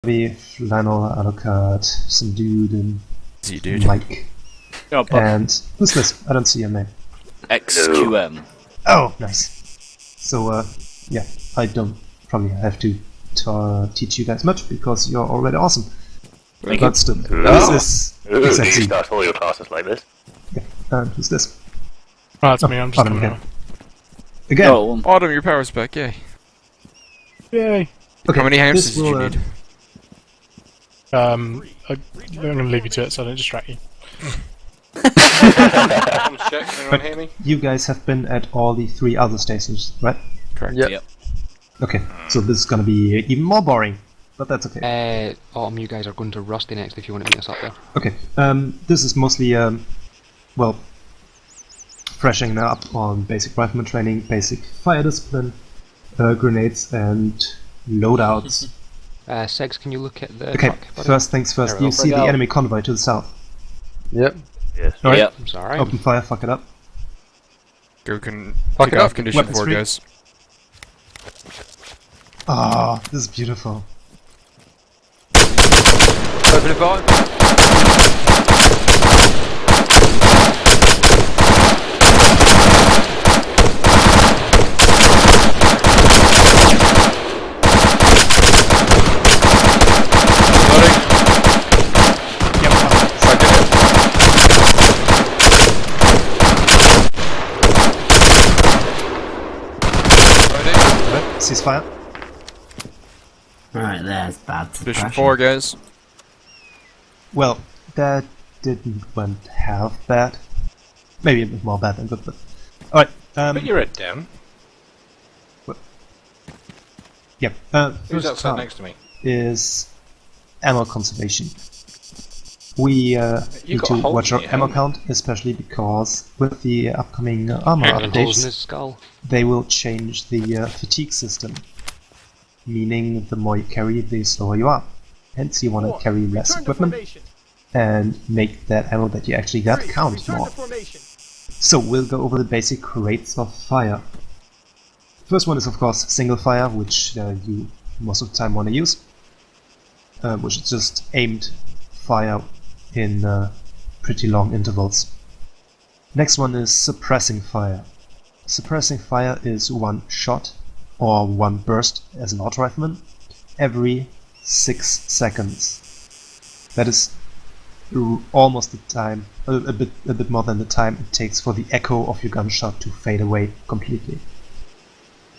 Lionel, Alucard, some dude, and dude. Mike. Oh, and who's this? I don't see your name. XQM. Oh, nice. So, yeah, I don't probably have to teach you guys much because you're already awesome. But still, this is exactly. Start all your classes like this. Yeah, and who's this? Oh, it's me, I'm just coming out. Again. Oh, Autumn, your power's back, yay. Yay. Okay, how many hamsters did you need? I'm gonna leave you to it so I don't distract you. Check, can anyone hear me? You guys have been at all the 3 other stations, right? Correct. Yep. Okay, so this is gonna be even more boring, but that's okay. Autumn, you guys are going to Rusty next if you want to meet us up there. Okay, this is mostly, well, freshening up on basic rifleman training, basic fire discipline, grenades and loadouts. Segs, can you look at the Okay, truck, buddy? first things first, you see the enemy convoy to the south. Yep. Yes. Alright, Yep. I'm sorry. open fire, fuck it up. Go can Fuck kick it off up. condition Weapons 4, free. guys. Ah, this is beautiful. Open the fire. Ceasefire. Right, there's bad Condition suppression. 4, guys. Well, that didn't went half bad. Maybe a bit more bad than good, but... Alright, Put your head down. yep. Who's First outside task next to me? is ammo conservation. We need got to holes watch in our your ammo helmet. count, especially because with the upcoming armor Rather than holes in updates, his skull. they will change the fatigue system. Meaning, the more you carry, the slower you are. Hence, you want to carry less equipment and make that ammo that you actually got count more. So, we'll go over the basic rates of fire. First one is, of course, single fire, which you most of the time want to use, which is just aimed fire in pretty long intervals. Next one is suppressing fire. Suppressing fire is one shot or one burst as an auto rifleman every 6 seconds. That is almost the time, a bit more than the time it takes for the echo of your gunshot to fade away completely.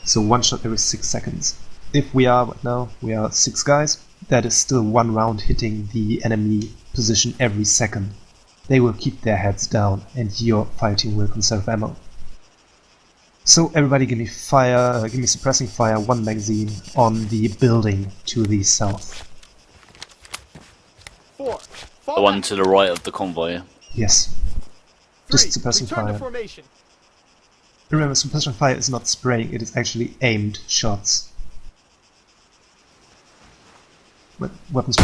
So one shot every 6 seconds. If we are right now, we are 6 guys, that is still one round hitting the enemy position every second. They will keep their heads down and your fighting will conserve ammo. So everybody give me fire, give me suppressing fire, 1 magazine on the building to the south. the one to the right of the convoy. Yes. Just suppressing fire. Remember, suppressing fire is not spraying, it is actually aimed shots. Weapons.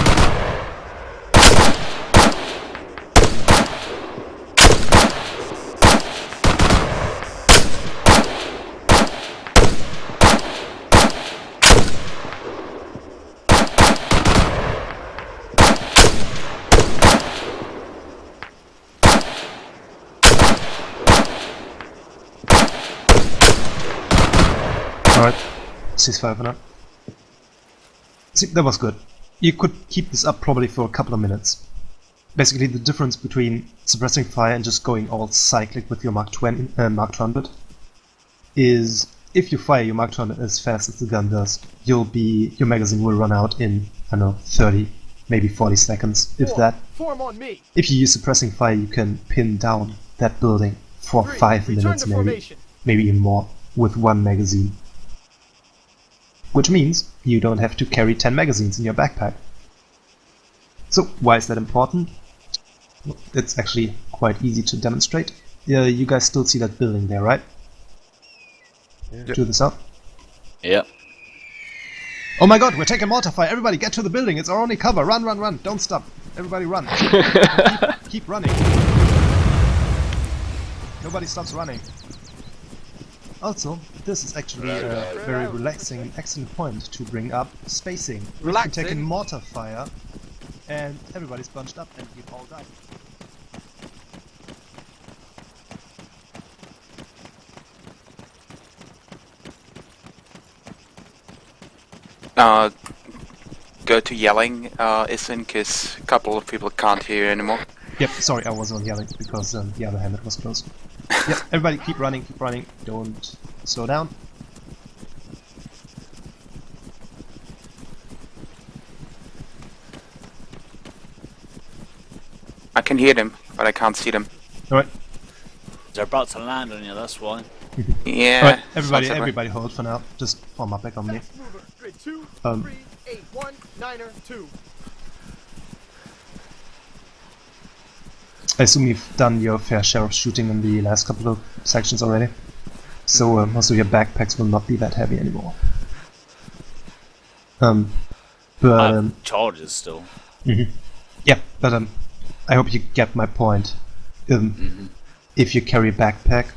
Alright, ceasefire for now. See, that was good. You could keep this up probably for a couple of minutes. Basically, the difference between suppressing fire and just going all cyclic with your Mark 200 is if you fire your Mark 200 as fast as the gun does, your magazine will run out in, I don't know, 30, maybe 40 seconds, if that. If you use suppressing fire, you can pin down that building for 5 minutes maybe even more, with 1 magazine. Which means you don't have to carry 10 magazines in your backpack. So, why is that important? Well, it's actually quite easy to demonstrate. You guys still see that building there, right? Yep. To the south? Yep. Oh my god, we're taking mortar fire! Everybody get to the building! It's our only cover! Run, run, run! Don't stop! Everybody run! keep running! Nobody stops running. Also, this is actually a very relaxing and excellent point to bring up spacing. You can Relaxing? take a mortar fire, and everybody's bunched up and you all die. Go to yelling, Issen, because a couple of people can't hear you anymore. Yep, sorry, I was on yelling because the other hand it was closed. Yep, everybody keep running, don't slow down. I can hear them, but I can't see them. Alright, They're about to land on you, that's why. Yeah. alright, everybody, sounds like everybody hold for now. Just form up back on me. Mover, grid 2, Um, 3, 8, 1, 9er, 2. I assume you've done your fair share of shooting in the last couple of sections already. So most of your backpacks will not be that heavy anymore. But Charges still. yeah, but I hope you get my point. If you carry a backpack,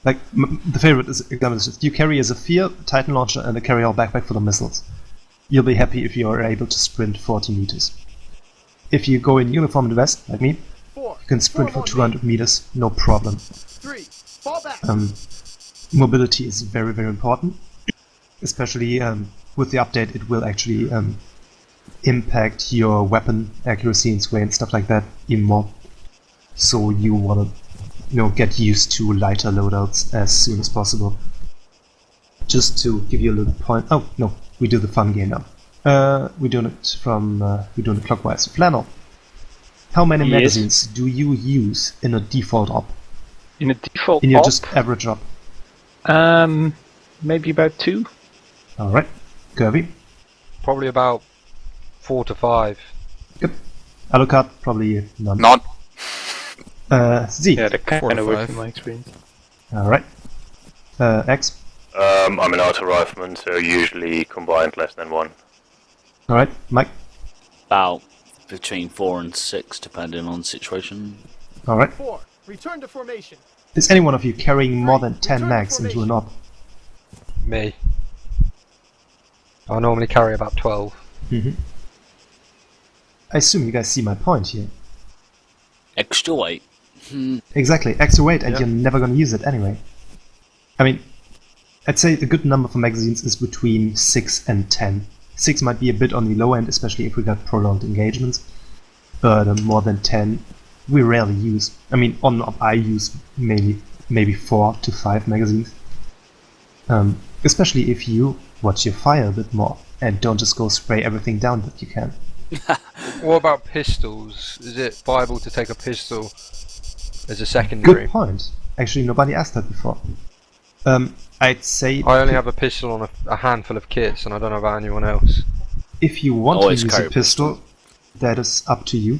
like the favorite example is just you carry as a fear, Titan launcher, and a carry-all backpack for the missiles. You'll be happy if you are able to sprint 40 meters. If you go in uniformed vest like me, 4, you can sprint for 200 meters, no problem. 3, fall back. Mobility is very, very important, especially with the update. It will actually impact your weapon accuracy and sway and stuff like that even more. So you want to, get used to lighter loadouts as soon as possible. Just to give you a little point. Oh no, we do the fun game now. We're doing it clockwise. Flannel. How many magazines do you use in a default op? In a default In your op? just average op? Maybe about 2. Alright. Kirby? Probably about 4 to 5. Good. Alucard? Probably none. Not. Z? Yeah, that 4 kind to of works 5. in my experience. Alright. X? I'm an auto rifleman, so usually combined less than 1. Alright. Mike? About between 4 and 6, depending on situation. Alright. 4, return to formation. Is any one of you carrying more than 10 mags into an op? Me. I normally carry about 12. I assume you guys see my point here. Extra weight. Exactly, extra weight, and you're never gonna use it anyway. I mean, I'd say a good number for magazines is between 6 and 10. 6 might be a bit on the low end, especially if we got prolonged engagements, but more than 10 we rarely use. I mean, on op I use maybe 4 to 5 magazines. Especially if you watch your fire a bit more and don't just go spray everything down that you can. What about pistols? Is it viable to take a pistol as a secondary? Good point. Actually, nobody asked that before. I'd say I only have a pistol on a handful of kits, and I don't know about anyone else. if you want to Always use carry a a pistol, that is up to you.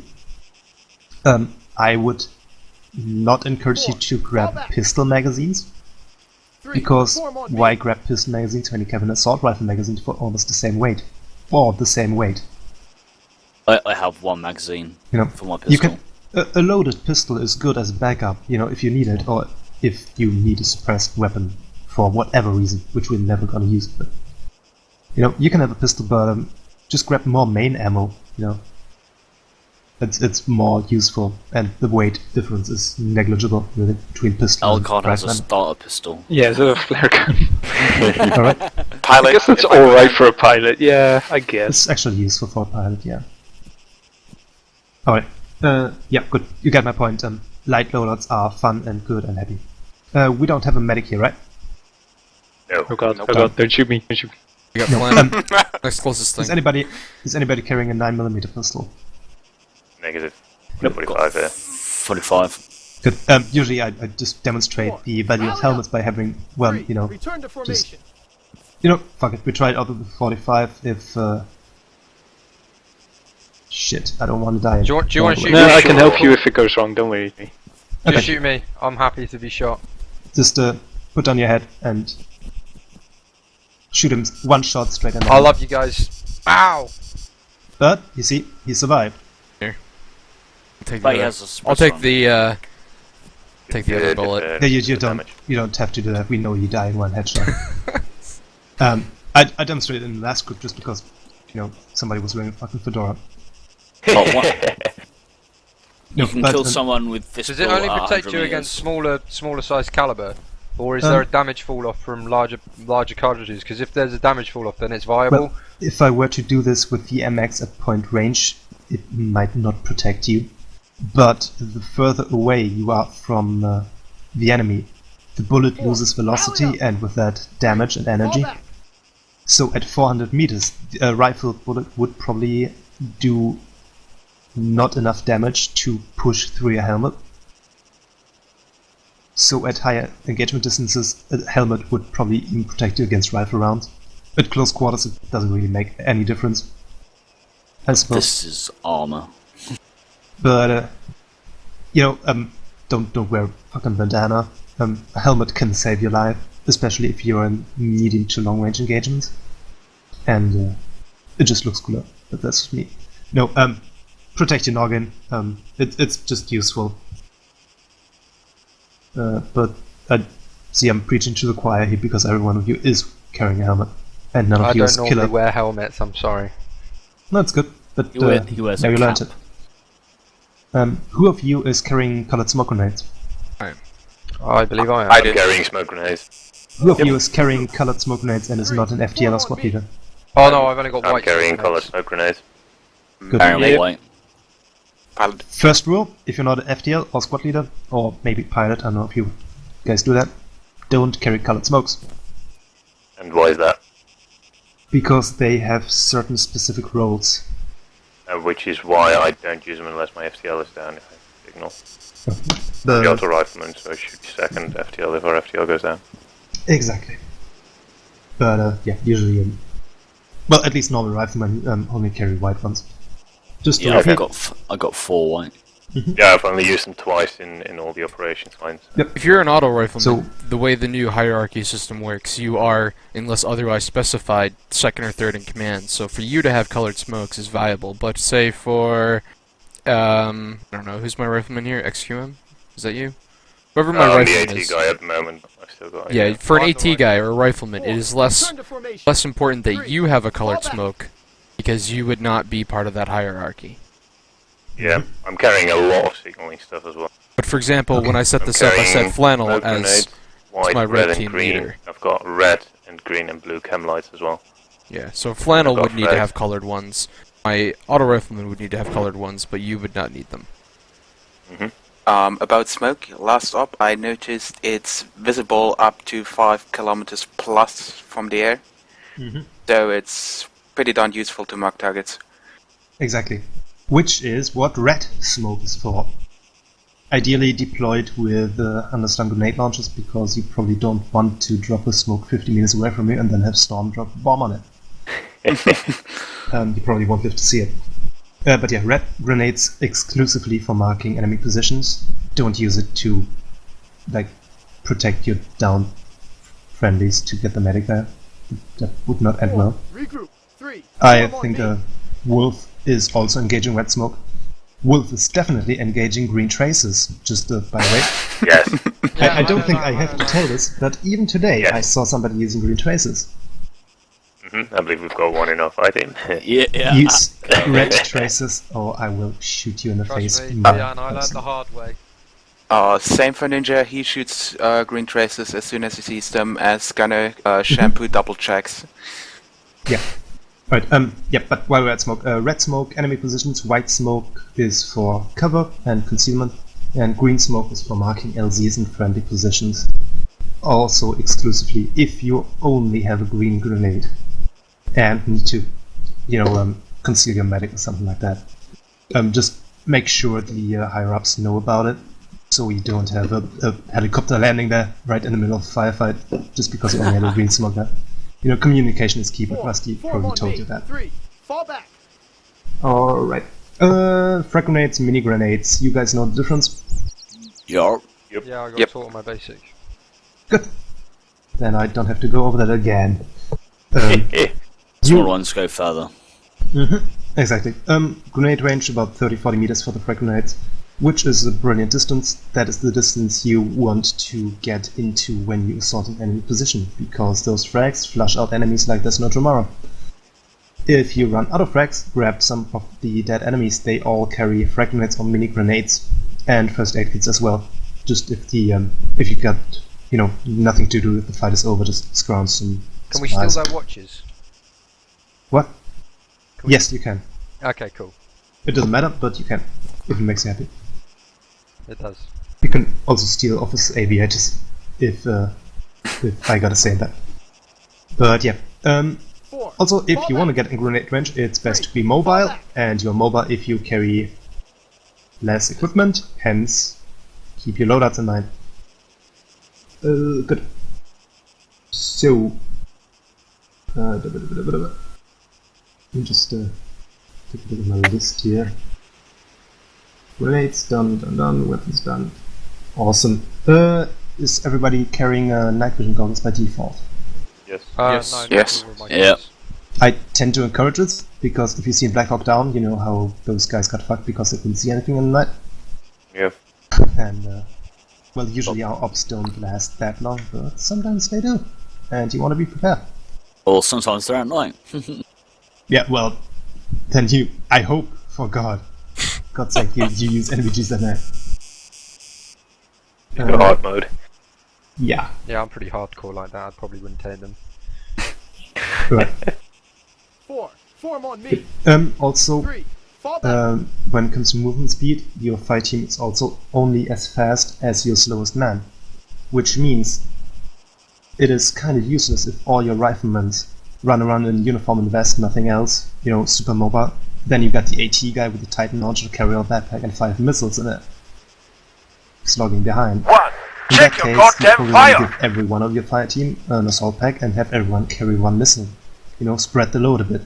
I would not encourage you to grab pistol magazines, 3, because form on why me. grab pistol magazines when you have an assault rifle magazine for almost the same weight? Or the same weight. I have 1 magazine You know, for my pistol. you can a loaded pistol is good as a backup, if you need it, or if you need a suppressed weapon for whatever reason, which we're never gonna use. But you can have a pistol, but just grab more main ammo. It's more useful, and the weight difference is negligible really between pistol and Alucard has a rifleman. starter pistol. Yeah, it's a flare gun. All right, Pilot. I guess that's if I alright may. for a pilot, yeah, I guess. it's actually useful for a pilot, yeah. All right, yeah, good. You get my point. Light loadouts are fun and good and happy. We don't have a medic here, right? No. Oh god, don't shoot me, don't shoot me. We got No. plan. Next closest Is thing. anybody carrying a 9mm pistol? Negative. Got 45 here. 45. Good. Usually I just demonstrate the value of helmets by having, 3, return to formation. fuck it, we try it out with the 45 if, shit, I don't want to die. Do you want to shoot No, me? I can help you if it goes wrong, don't worry. Okay. Just shoot me. I'm happy to be shot. Just, put down your head and shoot him one shot straight in the I head. love you guys. Ow! But, you see, he survived. Take But he the, has a I'll suppressor take on. the Take the other bullet. Yeah, you don't have to do that. We know you die in one headshot. I demonstrated in the last group just because, somebody was wearing a fucking fedora. Oh, what? No, You can but, kill someone with this. Does it only protect you against smaller size caliber, or is there a damage fall off from larger cartridges? Because if there's a damage fall off, then it's viable. Well, if I were to do this with the MX at point range, it might not protect you. But the further away you are from the enemy, the bullet loses velocity and with that damage and energy. So at 400 meters, a rifle bullet would probably do not enough damage to push through your helmet. So at higher engagement distances, a helmet would probably even protect you against rifle rounds. At close quarters, it doesn't really make any difference, I suppose. This is armor. But don't wear a fucking bandana. A helmet can save your life, especially if you're in medium to long range engagements. And it just looks cooler. But that's just me. No, protect your noggin. It's just useful. But I'm preaching to the choir here because every one of you is carrying a helmet, and none of you is I don't killer. normally wear helmets. I'm sorry. No, it's good. But He wears now a you learned cap. it. Who of you is carrying colored smoke grenades? I believe I am. I'm carrying smoke grenades. Who of you is carrying colored smoke grenades and is not an FTL or squad leader? Oh no, I've only got I'm white. carrying smoke colored grenades. smoke grenades. Good. Apparently white. Pilot. First rule, if you're not an FTL or squad leader, or maybe pilot, I don't know if you guys do that, don't carry colored smokes. And why is that? Because they have certain specific roles. Which is why I don't use them unless my FTL is down if I signal. The The, auto rifleman, so I shoot second FTL if our FTL goes down. exactly. But yeah, usually, well, at least normal riflemen only carry white ones. Just to Yeah, repeat, I got 4 white. Yeah, I've only used them twice in all the operations lines. If you're an auto rifleman, So- the way the new hierarchy system works, you are, unless otherwise specified, second or third in command. So for you to have colored smokes is viable. But say for, I don't know, who's my rifleman here? XQM? Is that you? Whoever my I'm the rifleman AT is. guy at the moment. I've still got. Yeah, for an I'm AT the guy or a rifleman, it is less formation. less important that 3, you have a colored fall back. smoke, because you would not be part of that hierarchy. Yeah, I'm carrying a lot of signaling stuff as well. But for example, when I set I'm this up, I carrying set flannel smoke as grenades, white, my red red, team and green. leader. I've got red and green and blue chem lights as well. Yeah, so flannel I've got would need to red. have colored ones. My auto rifleman would need to have colored ones, but you would not need them. About smoke, last op, I noticed it's visible up to 5 kilometers plus from the air. So it's pretty darn useful to mark targets. exactly. Which is what red smoke is for. Ideally deployed with underslung grenade launchers, because you probably don't want to drop a smoke 50 meters away from you and then have Storm drop a bomb on it. You probably won't live to see it. But yeah, red grenades exclusively for marking enemy positions. Don't use it to protect your down friendlies to get the medic there. That would not end well. Regroup. 3. I form on think me. Wolf is also engaging red smoke. Wolf is definitely engaging green traces, just by the way. Yes. I don't think I have to tell this, but even today Yes. I saw somebody using green traces. I believe we've got one in our fight team. Yeah. Use red traces or I will shoot you in the face. Trust me, my yeah, and I learned person. the hard way. Same for Ninja, he shoots green traces as soon as he sees them, as Gunner shampoo double checks. Yeah. Right, yeah, but while we're at smoke, red smoke, enemy positions, white smoke is for cover and concealment, and green smoke is for marking LZs in friendly positions. Also exclusively if you only have a green grenade and need to, conceal your medic or something like that. Just make sure the higher-ups know about it, so you don't have a helicopter landing there right in the middle of a firefight just because you only have a green smoke there. Communication is key, but 4, Rusty form probably on told me. you that. 3. Fall back. Alright. Frag grenades, mini grenades, you guys know the difference? Yarp. Yeah, I got Yep. taught on my basic. Good. Then I don't have to go over that again. Small ones go further. Exactly. Grenade range about 30-40 meters for the frag grenades. which is a brilliant distance. That is the distance you want to get into when you assault an enemy position, because those frags flush out enemies like there's no tomorrow. If you run out of frags, grab some of the dead enemies. They all carry frag grenades or mini grenades, and first aid kits as well. Just if you got nothing to do if the fight is over, just scrounge some. Can we steal their watches? What? Can Yes, you can. Okay, cool. It doesn't matter, but you can, if it makes you happy. It does. You can also steal office aviators, if I gotta say that. But yeah. Also, if you want to get in grenade range, it's best to be mobile, and you're mobile if you carry less equipment, hence keep your loadouts in mind. Good. So, let me just take a look at my list here. Grenades done, weapons done. Awesome. Is everybody carrying night vision goggles by default? Yes. Yes. No, Yes. not all of my Yeah. guys. I tend to encourage it, because if you see in Black Hawk Down, you know how those guys got fucked because they couldn't see anything in the night. Yep. And, well, usually our ops don't last that long, but sometimes they do. And you want to be prepared. Or sometimes they're at night. Yeah, well, then I hope, for God's sake, you use NVGs at night. Go hard mode. Yeah, Yeah, I'm pretty hardcore like that. I probably wouldn't take them. right. 4. Form on me. Also, 3. Fall back. when it comes to movement speed, your fight team is also only as fast as your slowest man. Which means it is kind of useless if all your riflemen run around in uniform and vest, nothing else, super mobile. Then you got the AT guy with the Titan launcher, carry-out backpack, and 5 missiles in it, slogging behind. In that case, you probably want to give every one of your fire team an assault pack and have everyone carry 1 missile. Spread the load a bit.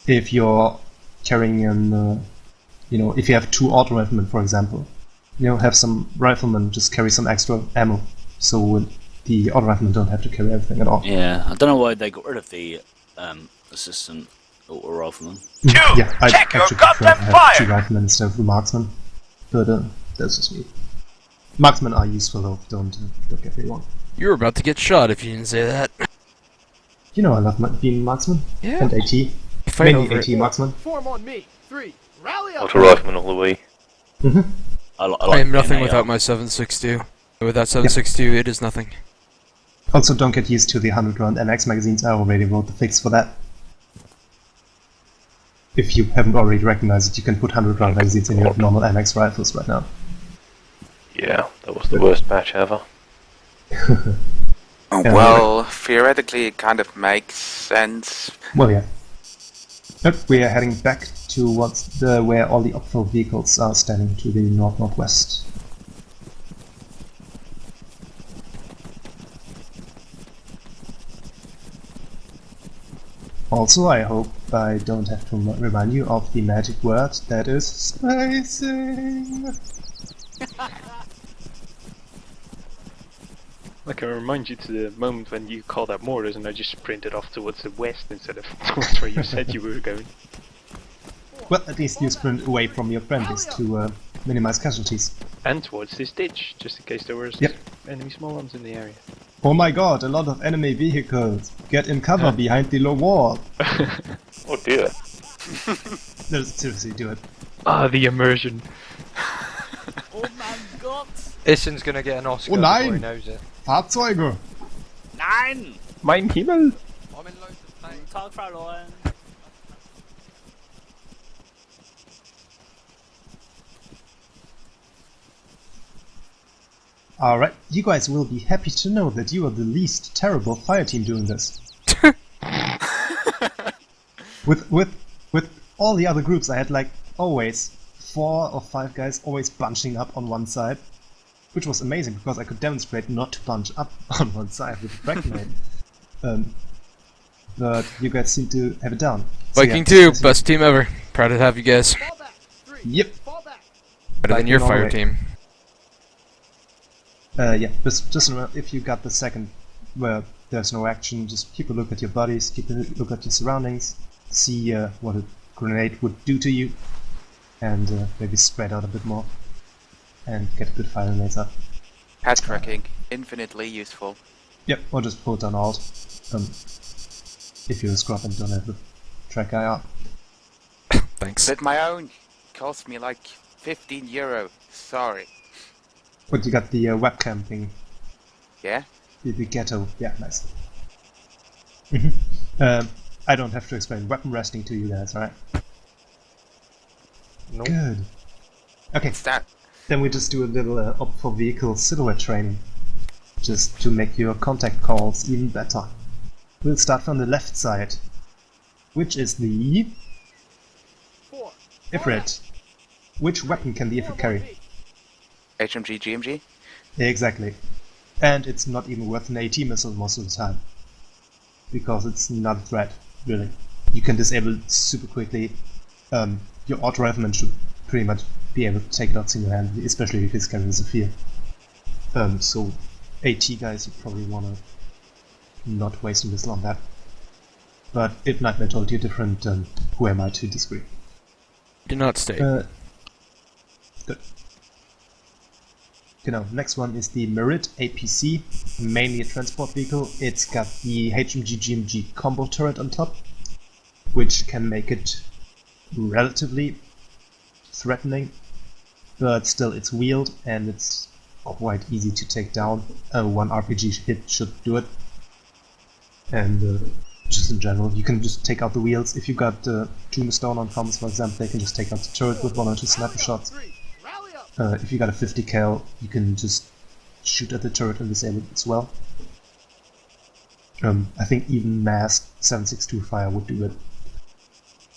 If you're carrying if you have 2 auto riflemen, for example, have some riflemen just carry some extra ammo, so the auto riflemen don't have to carry everything at all. Yeah, I don't know why they got rid of the assistant or rifleman. Yeah, I actually prefer to have 2 riflemen instead of the marksman, but that's just me. Marksmen are useful though, don't get me wrong. You were about to get shot if you didn't say that. I love being marksman, Yeah. and AT. Fight Mainly over AT it. marksman. Form on me. 3. Rally up. Auto rifleman all the way. I I am nothing NAR. without my 7.62. Without 7.62, it is nothing. Also, don't get used to the 100 round MX magazines. I already wrote the fix for that. If you haven't already recognized it, you can put 100 round magazines in your normal MX rifles right now. Yeah, that was the worst patch ever. Well, theoretically it kind of makes sense. Well, yeah. Yep, we are heading back towards where all the optional vehicles are standing, to the north-northwest. Also, I hope I don't have to remind you of the magic word that is spacing. I can remind you to the moment when you called out mortars and I just sprinted off towards the west instead of towards where you said you were going. Well, at least you sprint away from your friendlies to minimize casualties. And towards this ditch, just in case there were Yep. enemy small arms in the area. Oh my god, a lot of enemy vehicles! Get in cover behind the low wall! Oh dear. No, seriously, do it. Ah, the immersion. Oh my God. Issen's gonna get an Oscar Oh, before nein. he knows it. Nein! Nein! Mein Himmel! Tag verloren. Alright, you guys will be happy to know that you are the least terrible fire team doing this. With all the other groups, I had like always 4 or 5 guys always bunching up on one side, which was amazing because I could demonstrate not to bunch up on one side with the frag grenade. But you guys seem to have it down. So Viking yeah, 2, best team ever. Proud to have you guys. Fall back. 3. Yep. Fall back. Better than your Viking all fire the way. team. Yeah, just remember, if you got the second where there's no action, just keep a look at your bodies, keep a look at your surroundings, see what a grenade would do to you, and maybe spread out a bit more. and get good firing rates up. Head tracking, infinitely useful. Yep, or just pull down Alt if you're a scrub and don't have the track guy up. Thanks. But my own cost me like €15. Sorry. But you got the webcam thing. Yeah? The ghetto. Yeah, nice. I don't have to explain weapon resting to you guys, right? Nope. Good. Okay, It's that. then we just do a little op for vehicle silhouette training, just to make your contact calls even better. We'll start from the left side, which is the 4. Ifrit. Which weapon can the Ifrit carry? HMG, GMG? Exactly. And it's not even worth an AT missile most of the time, because it's not a threat, really. You can disable it super quickly. Your auto rifleman should pretty much be able to take it out single-handedly, especially if he's carrying Zephyr. So AT guys, you probably wanna not waste a missile on that. But if Nightmare told you different, who am I to disagree? Do not stay. Good. Next one is the Merit APC, mainly a transport vehicle. It's got the HMG-GMG combo turret on top, which can make it relatively threatening, but still it's wheeled and it's quite easy to take down. One RPG hit should do it. And just in general, you can just take out the wheels. If you got Tombstone on comms, for example, they can just take out the turret with 1 or 2 sniper shots. If you got a 50 cal, you can just shoot at the turret and disable it as well. I think even masked 7.62 fire would do it.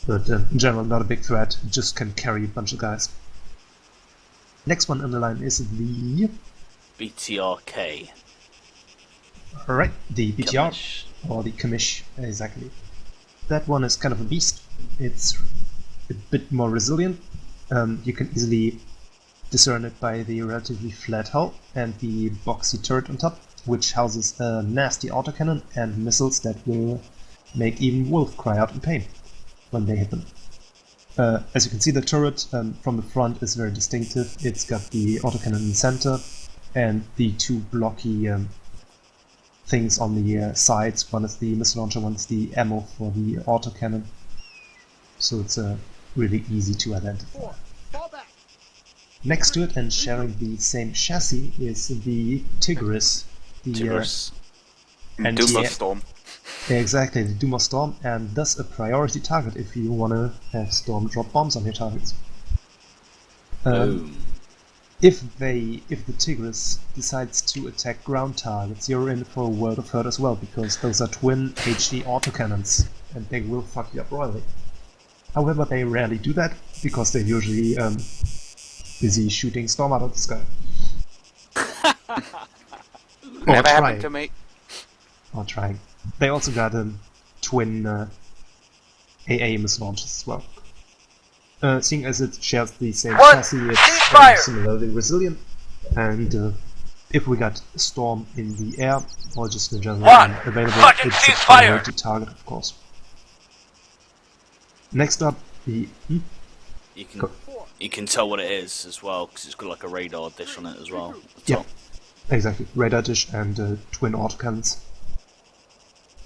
But in general, not a big threat, it just can carry a bunch of guys. Next one on the line is the... BTRK. Alright, the BTR, Kamish. or the Kamish, exactly. That one is kind of a beast. It's a bit more resilient. You can easily discern it by the relatively flat hull and the boxy turret on top, which houses a nasty autocannon and missiles that will make even Wolf cry out in pain when they hit them. As you can see, the turret from the front is very distinctive. It's got the autocannon in the center and the 2 blocky things on the sides. One is the missile launcher, one is the ammo for the autocannon. So it's really easy to identify. Next to it and sharing the same chassis is the Tigris. Tigris. And Duma Storm. Exactly, the Duma Storm, and thus a priority target if you want to have Storm drop bombs on your targets. Boom. If the Tigris decides to attack ground targets, you're in for a world of hurt as well, because those are twin HD autocannons, and they will fuck you up royally. However, they rarely do that, because they're usually busy shooting Storm out of the sky. Never happened to me. Or trying. They also got twin AA missile launchers as well. Seeing as it shares the same chassis, it's similarly resilient, and if we got Storm in the air, or just in general available, it's a priority target, of course. Next up, the... You can tell what it is as well, because it's got like a radar dish on it as well. Yeah, exactly. Radar dish and twin autocannons.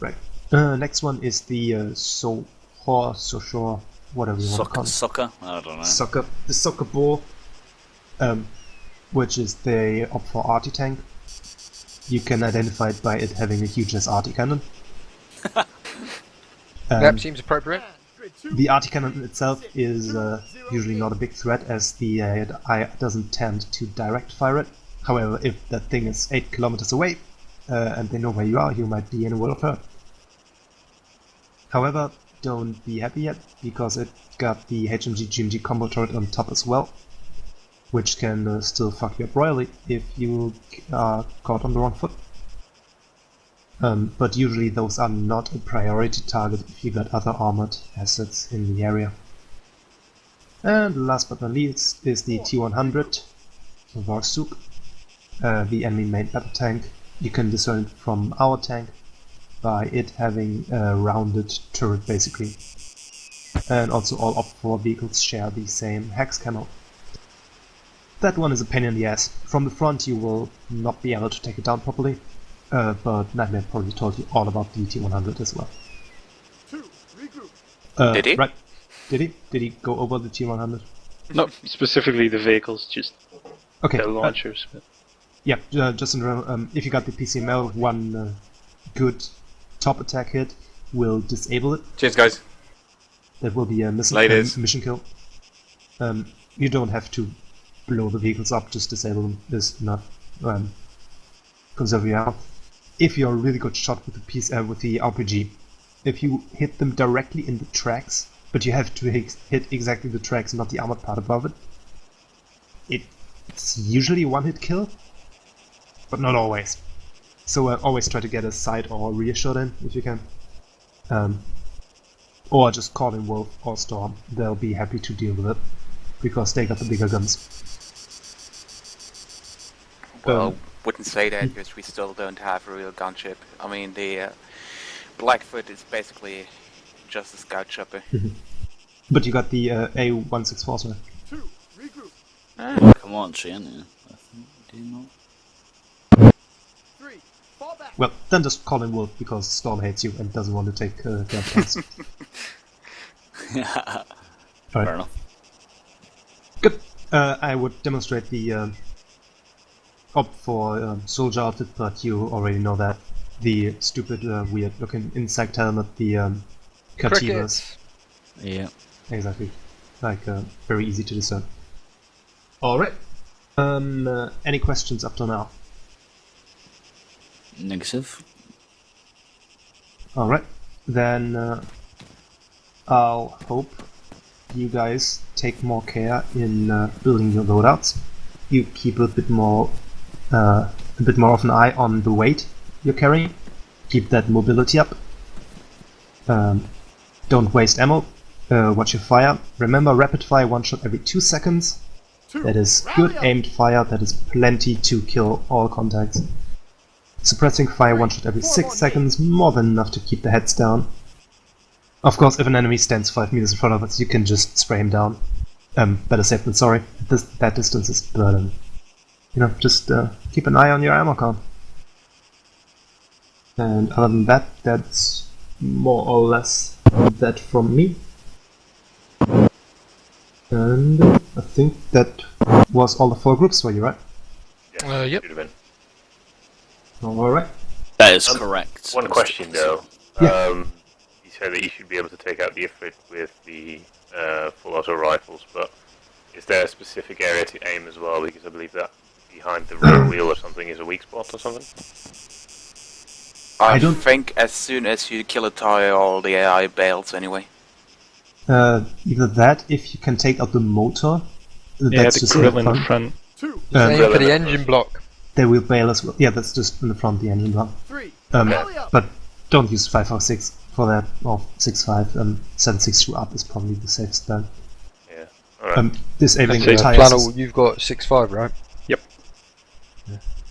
Right. Next one is the Soshore, whatever you want to call it. Soccer? I don't know. Soccer. The soccer ball, which is the op for arty tank. You can identify it by it having a huge ass arty cannon. That seems appropriate. The arty cannon itself is usually not a big threat, as the eye doesn't tend to direct fire it. However, if that thing is 8 kilometers away, and they know where you are, you might be in a world of hurt. However, don't be happy yet, because it got the HMG-GMG combo turret on top as well, which can still fuck you up royally if you are caught on the wrong foot. But usually those are not a priority target if you got other armored assets in the area. And last but not least is the T-100, Varsuk, the enemy main battle tank. You can discern it from our tank by it having a rounded turret basically. And also all Op 4 vehicles share the same hex cannon. that one is a pain in the ass. From the front you will not be able to take it down properly, but Nightmare probably told you all about the T-100 as well. 2, regroup. Did he? Right. Did he? Did he go over the T-100? Not specifically the vehicles, just Okay. the launchers. Yeah, just in general, if you got the PCML, one good top attack hit will disable it. Cheers, guys. That will be a mission kill. You don't have to blow the vehicles up, just disable them. This not conserve your ammo. If you're a really good shot with the RPG, if you hit them directly in the tracks, but you have to hit exactly the tracks, not the armored part above it, it's usually a one-hit kill, but not always. So always try to get a side or rear shot in if you can. Or just call in Wolf or Storm. They'll be happy to deal with it, because they got the bigger guns. Well, wouldn't say that because we still don't have a real gunship. I mean, the Blackfoot is basically just a scout chopper. But you got the A-164, sir. 2, regroup. Come on, Shannon. Do you not? 3, fall back. Well, then just call in Wolf, because Storm hates you and doesn't want to take their chance. Fair enough. Good. I would demonstrate the op for soldier outfit, but you already know that. The stupid, weird-looking insect helmet, the Cativas. Yeah. Exactly. Like, very easy to discern. Alright. Any questions up to now? Negative. Alright. Then, I'll hope you guys take more care in building your loadouts. You keep a bit more of an eye on the weight you're carrying. Keep that mobility up. Don't waste ammo. Watch your fire. Remember, rapid fire, one shot every 2 seconds. That is good aimed fire. That is plenty to kill all contacts. Suppressing fire, one shot every 6 seconds. More than enough to keep the heads down. Of course, if an enemy stands 5 meters in front of us, you can just spray him down. Better safe than sorry. That distance is burden. You know, just keep an eye on your ammo count. And other than that, that's more or less that from me. And I think that was all the 4 groups for you, right? Yep. Should have been. Alright. That is correct. One question though. Yeah. You said that you should be able to take out the Ifrit with the full auto rifles, but is there a specific area to aim as well? Because I believe that behind the rear wheel or something is a weak spot or something. I don't think as soon as you kill a tire, all the AI bails anyway. Either that, if you can take out the motor, Yeah, that's the just grill in fun. the front. 2, Same for the engine block. They will bail as well. Yeah, that's just in the front, the engine block. 3, But don't use 556 for that, or 65. 762 up is probably the safest bet. Yeah. Alright. Disabling I'd say the tires. Flannel, you've got 6.5, right?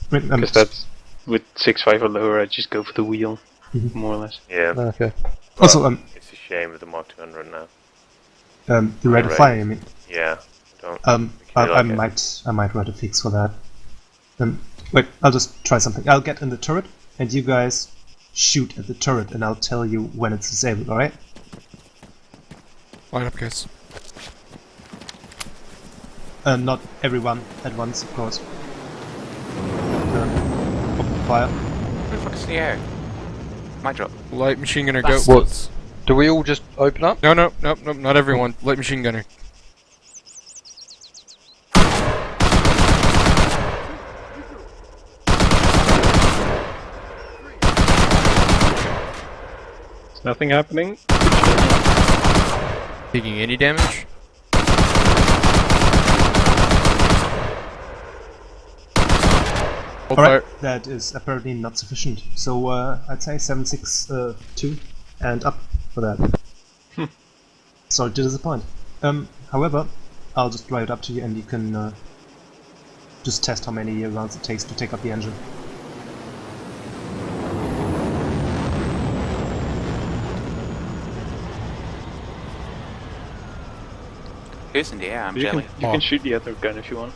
Because that's with 6.5 or lower, I just go for the wheel, more or less. Yeah. Okay. Also, It's a shame with the Mark 200 now. the rate of fire, I mean. Yeah. Don't. I might write a fix for that. Wait, I'll just try something. I'll get in the turret, and you guys shoot at the turret, and I'll tell you when it's disabled, alright? Line up, guys. Not everyone at once, of course. Open fire. Where the fuck is the air? My drop. Light machine gunner, go. What? Do we all just open up? No, not everyone. Light machine gunner. There's nothing happening. Taking any damage? Hold fire. Alright, that is apparently not sufficient. So I'd say 762 and up for that. Sorry to disappoint. However, I'll just drive it up to you and you can just test how many rounds it takes to take up the engine. Who's in the air? I'm You jelly. can shoot the other gun if you want.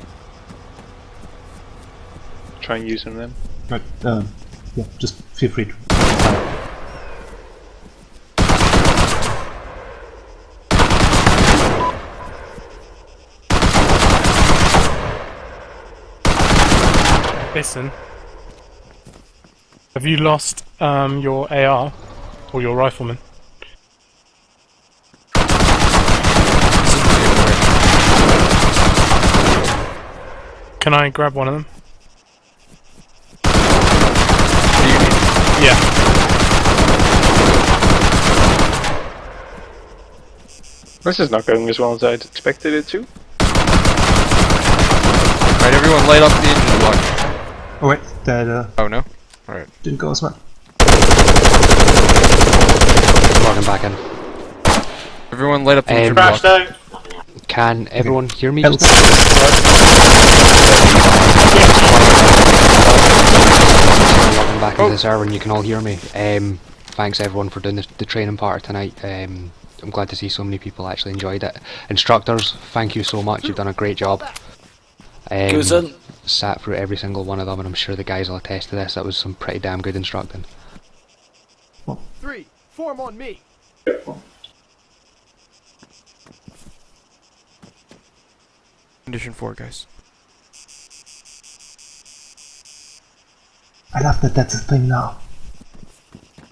try and use them then. Right. Yeah, just feel free to. Listen. Have you lost your AR or your rifleman? Can I grab one of them? Yeah. This is not going as well as I'd expected it to. Alright, everyone light up the engine block. Oh wait, that Oh no? Alright. didn't go as well. Logging back in. Everyone light up the engine Crashed block. Can everyone hear me? Else. Logging back into the server and you can all hear me. Thanks everyone for doing the training part tonight. I'm glad to see so many people actually enjoyed it. Instructors, thank you so much. You've done a great job. Sat through every single one of them, and I'm sure the guys will attest to this. That was some pretty damn good instructing. 3, form on me. Condition 4, guys. I love that that's a thing now.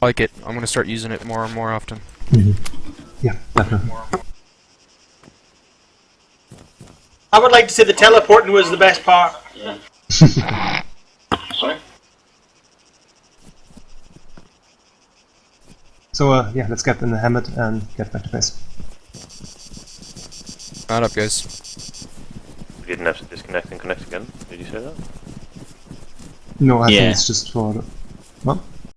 I like it. I'm gonna start using it more and more often. Yeah, definitely. I would like to say the teleporting was the best part. Sorry? So yeah, let's get in the helmet and get back to base. Not up, guys. We didn't have to disconnect and connect again. Did you say that? No, I Yeah. think it's just for the... What?